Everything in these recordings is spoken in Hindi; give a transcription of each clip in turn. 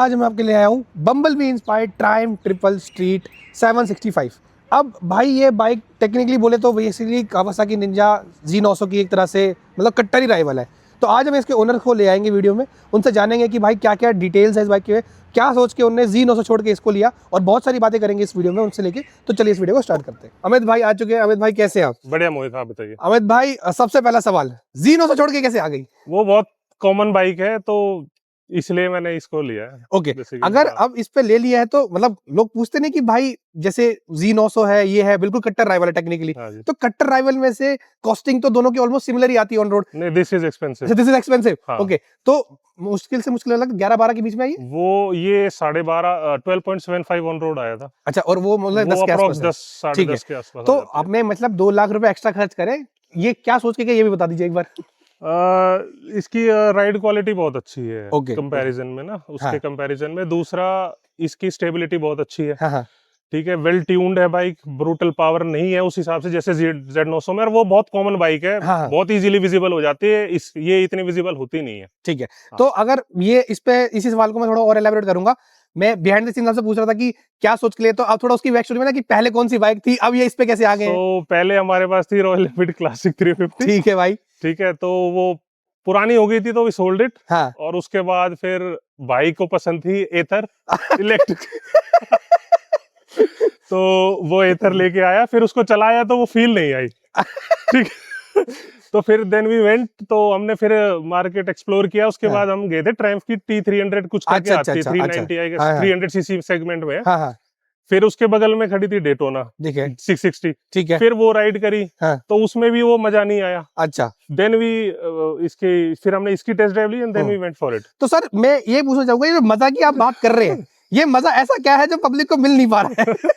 आज मैं आपके लिए आया हूँ bumblebee inspired Triumph triple street 765। अब भाई ये बाइक टेक्निकली बोले तो बेसिकली कावासाकी निंजा Z900 की एक तरह से मतलब कट्टर ही राइवल है। तो आज हम इसके ओनर को ले आएंगे वीडियो में, उनसे जानेंगे कि भाई क्या क्या डिटेल्स है इस बाइक के, क्या सोच के उन्होंने Z900 छोड़ के इसको लिया, और बहुत सारी बातें करेंगे इस वीडियो में उनसे लेके। तो चलिए इस वीडियो को स्टार्ट करते हैं। अमित भाई आ चुके हैं। अमित भाई कैसे हैं आप? बढ़िया मोहित, आप बताइए। अमित भाई सबसे पहला सवाल, Z900 छोड़ के कैसे आ गई? वो बहुत कॉमन बाइक है तो इसलिए मैंने इसको लिया है। ओके, अगर अब इस पे ले लिया है तो मतलब लोग पूछते नहीं कि भाई जैसे Z900 है, ये है बिल्कुल कट्टर राइवल है टेक्निकली, तो कट्टर राइवल में से कॉस्टिंग तो दोनों की ऑलमोस्ट सिमिलर ही आती है ऑन रोड। नहीं, this is expensive. This is expensive. Okay, तो मुश्किल से मुश्किल लग 11-12 के बीच में आई वो ये 12.5 12.75 ऑन रोड आया था। अच्छा, और वो मतलब 10 के आसपास 10 के आसपास। तो आपने मतलब 2 लाख रुपए एक्स्ट्रा खर्च करे, ये क्या सोच के, ये भी बता दीजिए एक बार। इसकी राइड क्वालिटी बहुत अच्छी है कंपैरिजन में ना, उसके कंपैरिजन में। दूसरा, इसकी स्टेबिलिटी बहुत अच्छी है। हाँ। ठीक है, वेल ट्यून्ड है बाइक, ब्रूटल पावर नहीं है उस हिसाब से जैसे Z900 में। और वो बहुत कॉमन बाइक है, बहुत इजीली विजिबल हो जाती है। ये इतनी विजिबल होती नहीं है। ठीक है, तो अगर ये इसी सवाल को मैं थोड़ा और एलैबोरेट करूंगा। मैं बिहाइंड द सीन आपसे पूछ रहा था कि क्या सोच के लिए, तो आप थोड़ा उसकी बैक स्टोरी में ना कि पहले कौन सी बाइक थी, अब ये इस पे कैसे आ गए? तो पहले हमारे पास थी रॉयल एनफील्ड क्लासिक 350। ठीक है भाई। ठीक है, तो वो पुरानी हो गई थी तो वी सोल्ड इट। हाँ। और उसके बाद फिर भाई को पसंद थी एथर इलेक्ट्रिक तो वो एथर लेके आया, फिर उसको चलाया तो वो फील नहीं आई। ठीक तो फिर देन वी वेंट, तो हमने फिर मार्केट एक्सप्लोर किया। उसके बाद हम गए थे ट्रायम्फ की T300 कुछ करके आती है, 390 आई गेस, 300 सीसी सेगमेंट में। फिर उसके बगल में खड़ी थी डेटोना 660। ठीक है, फिर वो राइड करी। तो उसमें भी वो मजा नहीं आया। अच्छा, देन फिर हमने इसकी टेस्ट ड्राइव ली and then we went for it. तो सर मैं ये पूछना चाहूंगा, ये मजा की आप बात कर रहे हैं, ये मजा ऐसा क्या है जो पब्लिक को मिल नहीं पा रहा है?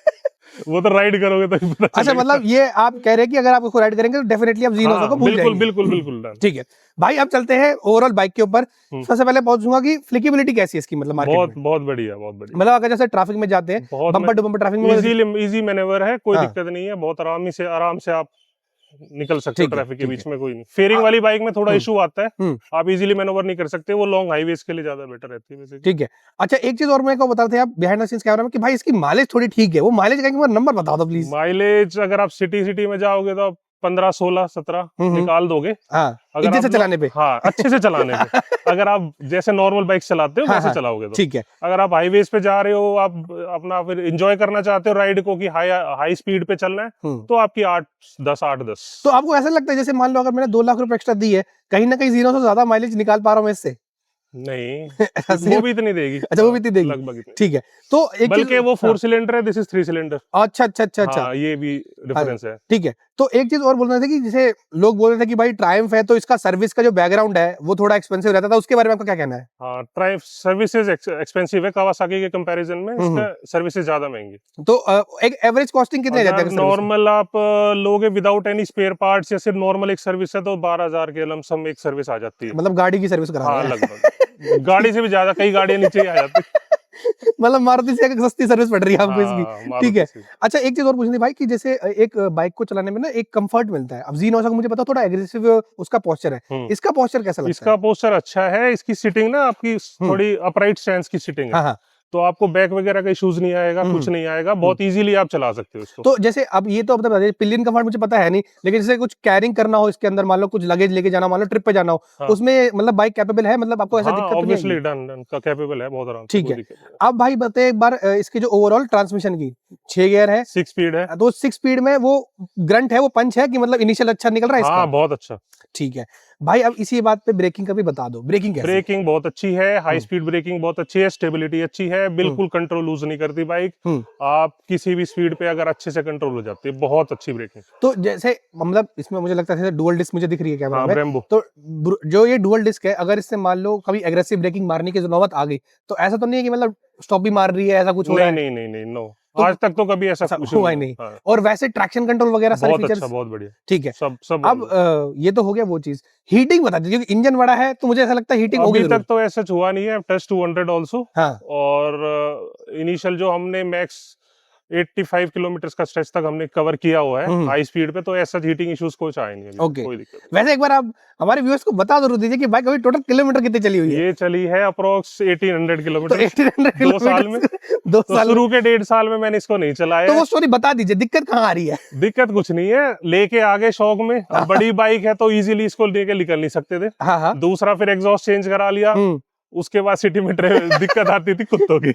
वो तो राइड करोगे तो पता चलेगा। अच्छा, मतलब ये आप कह रहे हैं कि अगर आप उसको राइड करेंगे तो डेफिनेटली आप Z900 को भूल जाएंगे। बिल्कुल। ठीक है भाई, अब चलते हैं ओवरऑल बाइक के ऊपर। सबसे पहले पहुंचूंगा कि फ्लेक्सिबिलिटी कैसी है इसकी, मतलब मार्केट में? बहुत बढ़िया। मतलब अगर जैसे ट्रैफिक में जाते हैं, बम्पर टू बम्पर ट्रैफिक में इजी मैनेवर है, कोई दिक्कत नहीं है। बहुत आराम से आप निकल सकते हो ट्रैफिक के बीच में, कोई नहीं। फेयरिंग वाली बाइक में थोड़ा इशू आता है, आप इजीली मैनोवर नहीं कर सकते। वो लॉन्ग हाईवेज के लिए ज्यादा बेटर रहती है। ठीक है। अच्छा, एक चीज और मैं को बता रहे थे आप बिहाइंड द सीन्स कैमरा में कि भाई इसकी माइलेज थोड़ी ठीक है, वो माइलेज का एक बार नंबर बता दो प्लीज। माइलेज अगर आप सिटी में जाओगे तो 15, 16, 17 निकाल दोगे। अच्छे से चलाने पे। हाँ, अच्छे से चलाने पे। अगर आप जैसे नॉर्मल बाइक चलाते हो वैसे चलाओगे तो ठीक है। अगर आप हाईवेज पे जा रहे हो, आप अपना फिर एंजॉय करना चाहते हो राइड को, कि हाई स्पीड पे चलना है, तो आपकी 8-10। तो आपको ऐसा लगता है जैसे मान लो अगर मैंने 2 लाख रुपए एक्स्ट्रा दी है, कहीं ना कहीं Z900 ज्यादा माइलेज निकाल पा रहा हूँ इससे? नहीं वो भी इतनी देगी। अच्छा, वो भी इतनी देगी लगभग इतनी। ठीक है, तो एक बल्कि वो 4 सिलेंडर है, दिस इज 3 सिलेंडर। अच्छा, ये भी डिफरेंस है। ठीक है, तो एक चीज और बोल रहे थे कि जैसे लोग बोल रहे थे कि भाई ट्रायम्फ है तो इसका सर्विस का जो बैकग्राउंड है वो थोड़ा एक्सपेंसिव रहता था, उसके बारे में आपका क्या कहना है? हाँ, ट्रायम्फ सर्विसेज एक्सपेंसिव है कावासाकी के कंपैरिजन में, इसका सर्विसेज ज्यादा महंगी। तो एक एवरेज कॉस्टिंग कितने जाता है? नॉर्मल आप लोगे विदाउट एनी स्पेयर पार्ट्स या सिर्फ नॉर्मल एक सर्विस है तो 12,000 के लमसम एक सर्विस आ जाती है। मतलब गाड़ी की सर्विस करा? हाँ, लगभग गाड़ी से भी ज्यादा, कई गाड़ियां नीचे ही आ जाती है। मतलब मारुति से सस्ती सर्विस पड़ रही है आपको इसकी। ठीक है। अच्छा, एक चीज और पूछनी थी भाई कि जैसे एक बाइक को चलाने में ना एक कंफर्ट मिलता है। अब Z900 का मुझे पता थोड़ा एग्रेसिव उसका पोस्चर है, इसका पोस्चर कैसा लगता है? इसका पोस्चर अच्छा है। इसकी सिटिंग ना आपकी थोड़ी अपराइट स्टैंस की सिटिंग है। तो आपको बैक वगैरह का इश्यूज नहीं आएगा, कुछ नहीं आएगा, बहुत इजीली आप चला सकते हो इसको। तो जैसे अब ये तो अब पिलियन कंफर्ट मुझे पता है नहीं, लेकिन जैसे कुछ कैरिंग करना हो इसके अंदर, मान लो कुछ लगेज लेके जाना, मान लो ट्रिप पे जाना हो, उसमें मतलब बाइक कैपेबल है? मतलब आपको ऐसा दिक्कत नहीं है? डन का कैपेबल है, बहुत आराम से। ठीक है। अब भाई बताइए एक बार इसकी जो ओवरऑल ट्रांसमिशन की 6 गियर है, 6 स्पीड है, तो 6 स्पीड में वो ग्रंट है, वो पंच है कि मतलब इनिशियल अच्छा निकल रहा है इसका? हाँ, बहुत अच्छा। ठीक है भाई, अब इसी बात पे ब्रेकिंग का भी बता दो। ब्रेकिंग कैसी? ब्रेकिंग बहुत अच्छी है, हाई स्पीड ब्रेकिंग बहुत अच्छी है, स्टेबिलिटी अच्छी है, बिल्कुल कंट्रोल लूज नहीं करती बाइक। आप किसी भी स्पीड पे अगर अच्छे से कंट्रोल हो जाती है, बहुत अच्छी ब्रेकिंग। तो जैसे मतलब इसमें मुझे लगता है डुअल डिस्क मुझे दिख रही है कैमरा में। ब्रेम्बो। तो जो ये डुअल डिस्क है, अगर इससे मान लो कभी एग्रेसिव ब्रेकिंग मारने की नौबत आ गई, तो ऐसा तो नहीं है कि मतलब स्टॉप भी मार रही है, ऐसा कुछ हो रहा है? नहीं, नो, आज तक तो कभी ऐसा हुआ ही नहीं। और वैसे ट्रैक्शन कंट्रोल वगैरह सारे फीचर्स बहुत बढ़िया। ठीक है। सब अब ये तो हो गया वो चीज। हीटिंग बता दीजिए, क्योंकि इंजन बड़ा है तो मुझे ऐसा लगता है हीटिंग होगी। अभी तक तो ऐसा हुआ नहीं है, टेस्ट 200 आल्सो। और इनिशियल जो हमने मैक्स 85 किलोमीटर का स्ट्रेच तक हमने कवर किया हुआ है हम्म। हाई स्पीड पे, तो ऐसा हीटिंग इश्यूज कुछ आए नहीं अभी, ओके। कोई दिक्कत नहीं। वैसे एक बार आप हमारे व्यूअर्स को बता जरूर दीजिए कि बाइक अभी टोटल किलोमीटर कितने चली हुई है। ये चली है अप्रोक्स 1800 तो किलोमीटर 1800 2 साल में। किलोमीटर 2 तो साल में। शुरू के 1.5 साल में मैंने इसको नहीं चलाया तो है। वो स्टोरी बता दीजिए, दिक्कत कहाँ आ रही है। दिक्कत कुछ नहीं है, लेके आगे शौक में, अब बड़ी बाइक है तो इजीली इसको लेके निकल नहीं सकते थे। हाँ हाँ। दूसरा फिर एग्जॉस्ट चेंज करा लिया, उसके बाद सिटी में दिक्कत आती थी कुत्तों की,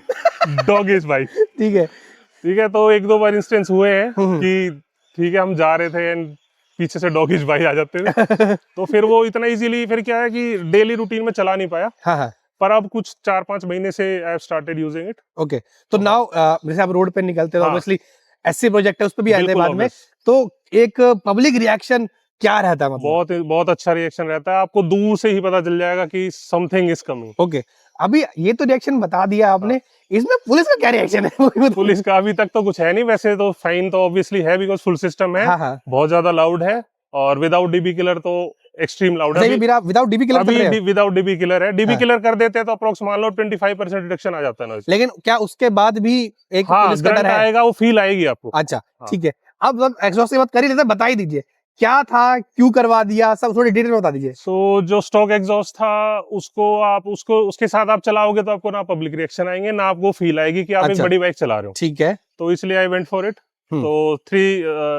डॉगीज बाइक। ठीक है। ठीक है, तो 1-2 बार इंस्टेंस हुए हैं कि ठीक है हम जा रहे थे एंड पीछे से डॉगीज भाई आ जाते थे तो फिर वो इतना इजीली फिर क्या है कि डेली रूटीन में चला नहीं पाया। हाँ हाँ। पर अब कुछ 4-5 महीने से I have started using it. Okay, तो नाउ जैसे आप रोड पे निकलते हो, हाँ। ऑब्वियसली एससी प्रोजेक्ट है, उस पे भी आए थे बिल्कुल बाद में, obvious। तो एक पब्लिक रिएक्शन क्या रहता है मतलब? बहुत बहुत अच्छा रिएक्शन रहता है, आपको दूर से ही पता चल जाएगा कि समथिंग इज कमिंग। ओके, अभी ये तो रिएक्शन बता दिया आपने, इसमें पुलिस का क्या रिएक्शन है? पुलिस का अभी तक तो कुछ है नहीं, वैसे तो फाइन तो ऑब्वियसली है बिकॉज फुल सिस्टम है। हाँ हाँ। बहुत ज्यादा लाउड है, और विदाउट डीबी किलर तो एक्सट्रीम लाउड है। विदाउट डीबी किलर कर रहे अभी हो? विदाउट डीबी किलर है, डीबी हाँ। किलर कर देते हैं तो अप्रोक्स मान लो 25% रिडक्शन आ जाता है नॉइज। लेकिन क्या उसके बाद भी एक हाँ, पुलिस का डर ग्रंट है? आएगा, वो फील आएगी आपको। अच्छा हाँ। ठीक है, अब जब एग्जॉस्ट की बात कर ही लेते हैं, बता ही दीजिए क्या था, क्यों करवा दिया, सब थोड़ी डिटेल में बता दीजिए। सो जो स्टॉक एग्जॉस्ट था उसको उसके साथ आप चलाओगे तो आपको ना पब्लिक रिएक्शन आएंगे, ना आपको फील आएगी कि आप एक अच्छा। बड़ी बाइक चला रहे हो। ठीक है। तो इसलिए आई वेंट फॉर इट। तो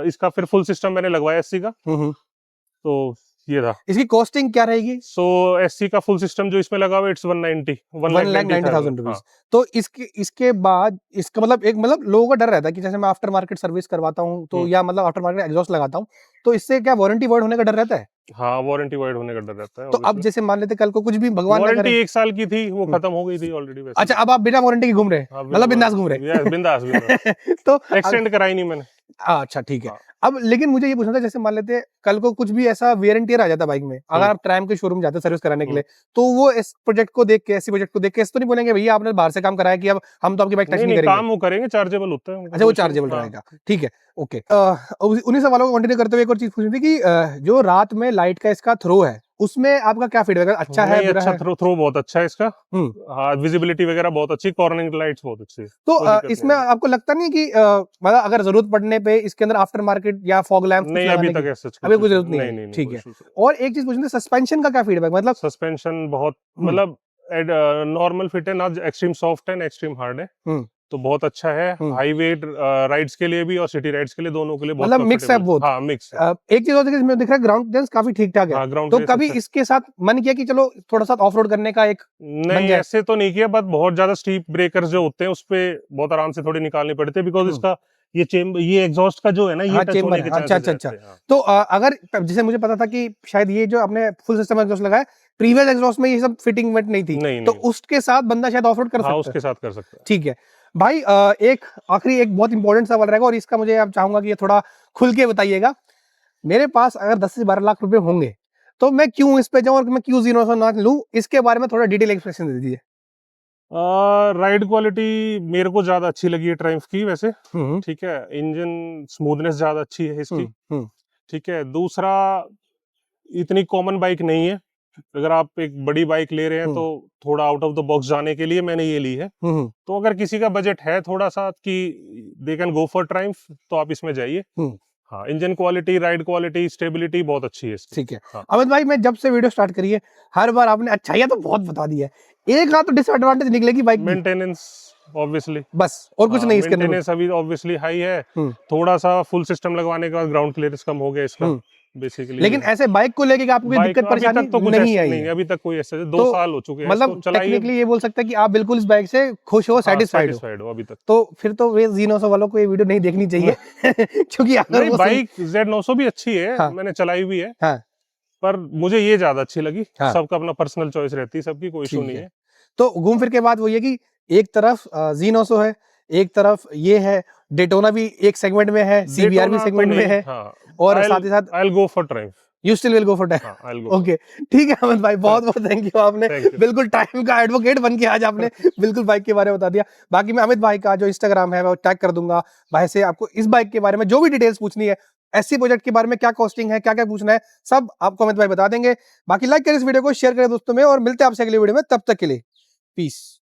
इसका फिर फुल सिस्टम मैंने लगवाया एससी का। तो ये था। इसकी कॉस्टिंग क्या रहेगी? सो एससी का फुल सिस्टम जो इसमें लगा हुआ इट्स 1,90,000 रुपीज। तो इसके बाद इसका मतलब एक मतलब लोगों का डर रहता है कि जैसे मैं आफ्टर मार्केट सर्विस करवाता हूँ तो या मतलब आफ्टर मार्केट एग्जॉस्ट लगाता हूँ, तो इससे क्या वारंटी वॉइड होने का डर रहता है? हाँ, वारंटी वाइड होने का डर रहता है। तो अब जैसे मान लेते कल को कुछ भी भगवान ना वारंटी करे। 1 साल की थी, वो खत्म हो गई थी ऑलरेडी वैसे। अच्छा, अब आप बिना वारंटी के घूम रहे हैं? हाँ, मतलब बिंदास घूम रहे हैं? बिंदास तो एक्सटेंड कराई नहीं मैंने। अच्छा ठीक है। हाँ। अब लेकिन मुझे ये पूछना था, जैसे मान लेते कल को कुछ भी ऐसा वेयर एंड टियर आ जाता बाइक में, अगर आप ट्रायम के शोरूम जाते सर्विस कराने के लिए, तो वो इस प्रोजेक्ट को देख के, ऐसी प्रोजेक्ट को देख के तो नहीं बोलेंगे भैया आपने बाहर से काम कराया कि अब हम तो आपकी बाइक टच नहीं करेंगे? काम वो करेंगे, चार्जेबल होता है। अच्छा, वो चार्जेबल रहेगा, ठीक है, ओके। उन्हीं सवालों को कंटिन्यू करते हुए एक और चीज पूछनी थी कि जो रात में लाइट का इसका थ्रो है, उसमें आपका क्या फीडबैक है? अच्छा है, बुरा अच्छा है? थ्रो बहुत अच्छा है इसका। हाँ, विजिबिलिटी वगैरह बहुत अच्छी, कॉर्नरिंग लाइट्स बहुत अच्छी है। तो इसमें आपको लगता नहीं कि मतलब अगर जरूरत पड़ने पे इसके अंदर आफ्टर मार्केट या फॉग लैंप नहीं, अभी तक ऐसा अभी कोई जरूरत नहीं है? ठीक है। और एक चीज पूछनी थी, सस्पेंशन का क्या फीडबैक, मतलब सस्पेंशन बहुत मतलब नॉर्मल फिट है ना, एक्सट्रीम सॉफ्ट है ना एक्सट्रीम हार्ड है, तो बहुत अच्छा है। हाई वेट राइड्स के लिए भी और सिटी राइड्स के लिए, दोनों के लिए बहुत मतलब मिक्स है बहुत। हाँ, मिक्स है। एक चीज और इसमें दिख रहा है, ग्राउंड क्लियरेंस काफी ठीक ठाक है। हाँ, ग्राउंड तो कभी इसके साथ मन किया कि चलो थोड़ा सा ऑफ रोड करने का एक नहीं, ऐसे तो नहीं किया, बट बहुत ज्यादा स्टीप ब्रेकर्स जो होते हैं उस पे बहुत आराम से थोड़े निकालने पड़ते हैं, बिकॉज इसका ये एग्जॉस्ट का जो है ना, ये टच होने के चांसेस रहते हैं। अच्छा। तो अगर जैसे मुझे पता था कि शायद ये जो आपने फुल सिस्टम एग्जॉस्ट लगाया, प्रीवियस एग्जॉस्ट में ये सब फिटिंग वेट नहीं थी, तो उसके साथ बंदा शायद ऑफ रोड कर सकता है। उसके साथ कर सकता है। ठीक है भाई, एक आखिरी एक बहुत इंपॉर्टेंट सवाल रहेगा, और इसका मुझे आप चाहूंगा कि ये थोड़ा खुल के बताइएगा। मेरे पास अगर 10 से 12 लाख रुपए होंगे तो मैं क्यों इस पे जाऊं और मैं क्यों Z9 ना लूं, इसके बारे में थोड़ा डिटेल एक्सप्लेनेशन दे दीजिए। राइड क्वालिटी मेरे को ज्यादा अच्छी लगी है ट्रायम्फ की वैसे। ठीक है, इंजन स्मूथनेस ज्यादा अच्छी है इसकी। ठीक है, दूसरा इतनी कॉमन बाइक नहीं है, अगर आप एक बड़ी बाइक ले रहे हैं तो थोड़ा आउट ऑफ द बॉक्स जाने के लिए मैंने ये ली है। तो अगर किसी का बजट है थोड़ा सा कि they can go for Triumph, तो आप इसमें जाइए। हाँ, engine quality, ride quality, stability बहुत अच्छी है इसकी। ठीक है। हाँ। अमित भाई, मैं जब से वीडियो स्टार्ट करी है, हर बार आपने अच्छाइयां तो बहुत बता दी है, एक आध तो डिसएडवांटेज निकलेगी बाइक की। मेंटेनेंस ऑब्वियसली, बस और कुछ नहीं इसके अंदर। मेंटेनेंस अभी ऑब्वियसली हाई है, थोड़ा सा फुल सिस्टम लगवाने के बाद ग्राउंड क्लियरेंस कम हो गया इसका बेसिकली। लेकिन ऐसे बाइक को लेके आपको कोई दिक्कत परेशानी तो नहीं आई? नहीं, अभी तक कोई ऐसा 2 साल हो चुके हैं मतलब टेक्निकली ये बोल सकते हैं कि आप बिल्कुल इस बाइक से खुश हो, सैटिस्फाइड हो अभी तक। तो फिर तो वे Z900 वालों को ये वीडियो नहीं देखनी चाहिए क्योंकि अगर वो बाइक Z900 भी अच्छी है। हाँ। मैंने चलाई भी है। हाँ। पर मुझे ये ज्यादा अच्छी लगी। हाँ। सबका अपना पर्सनल चॉइस रहती है, सबकी कोई इशू नहीं है। तो घूम फिर के बाद वो ये कि एक तरफ Z900 है, एक तरफ ये है, डेटोना भी एक सेगमेंट में है, CBR भी सेगमेंट में है। हाँ। और साथ ही साथ I'll go for Triumph. You still will go for Triumph. I'll go. Okay, ठीक है अमित भाई, बहुत बहुत थैंक यू। आपने बिल्कुल टाइम का एडवोकेट बन के आज आपने बिल्कुल बाइक के बारे में बता दिया। बाकी मैं अमित भाई का जो इंस्टाग्राम है वो टैग कर दूंगा, भाई से आपको इस बाइक के बारे में जो भी डिटेल्स पूछनी है, एससी प्रोजेक्ट के बारे में क्या कॉस्टिंग है, क्या क्या पूछना है, सब आपको अमित भाई बता देंगे। बाकी लाइक करें इस वीडियो को, शेयर करें दोस्तों में, और मिलते हैं आपसे अगली वीडियो में। तब तक के लिए पीस।